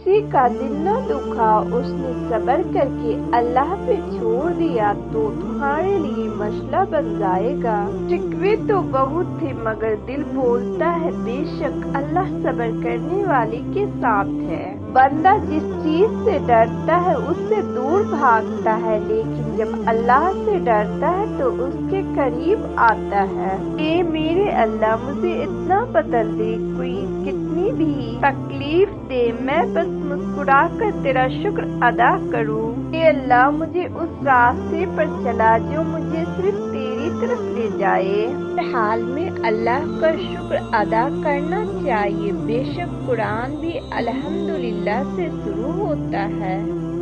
किसी का दिल न दुखा, उसने सब्र करके अल्लाह पे छोड़ दिया तो तुम्हारे लिए मसला बन जाएगा। शिकवे तो बहुत थे मगर दिल बोलता है बेशक अल्लाह सब्र करने वाले के साथ है। बंदा जिस चीज से डरता है उससे दूर भागता है, लेकिन जब अल्लाह से डरता है तो उसके करीब आता है। ए मेरे अल्लाह, मुझे इतना बदल दे, कोई कितनी भी तकलीफ दे मैं बस मुस्कुरा कर तेरा शुक्र अदा करूं। ए अल्लाह, मुझे उस रास्ते पर चला जो मुझे सिर्फ तेरी तरफ ले जाए। हर हाल में अल्लाह का शुक्र अदा करना चाहिए। बेशक कुरान भी अल्हम्दुलिल्लाह से शुरू होता है।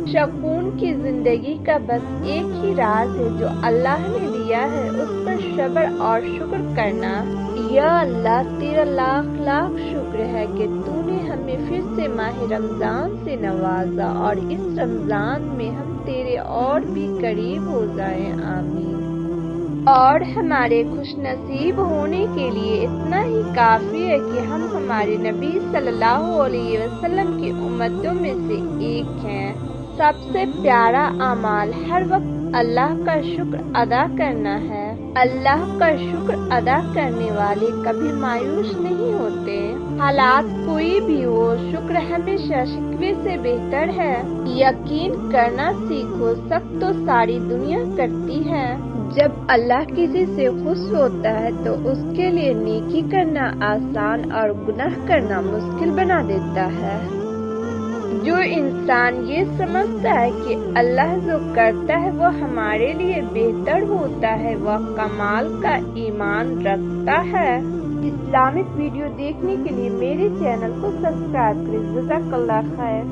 सुकून की जिंदगी का बस एक ही राज है जो अल्लाह ने दिया है, उस पर सब्र और शुक्र करना। या अल्लाह, तेरा लाख लाख शुक्र है कि तूने हमें फिर से माह रमजान से नवाजा और इस रमजान में हम तेरे और भी करीब हो जाएं। आमीन। और हमारे खुश नसीब होने के लिए इतना ही काफी है कि हम हमारे नबी सल्लल्लाहु अलैहि वसल्लम की उम्मतों में से एक हैं। सबसे प्यारा अमाल हर वक्त अल्लाह का शुक्र अदा करना है। अल्लाह का शुक्र अदा करने वाले कभी मायूस नहीं होते। हालात कोई भी हो, शुक्र हमेशा शिकवे से बेहतर है। यकीन करना सीखो, सब तो सारी दुनिया करती है। जब अल्लाह किसी से खुश होता है तो उसके लिए नेकी करना आसान और गुनाह करना मुश्किल बना देता है। जो इंसान ये समझता है कि अल्लाह जो करता है वो हमारे लिए बेहतर होता है, वह कमाल का ईमान रखता है। इस्लामिक वीडियो देखने के लिए मेरे चैनल को सब्सक्राइब करें। जज़ाकल्लाह खैर।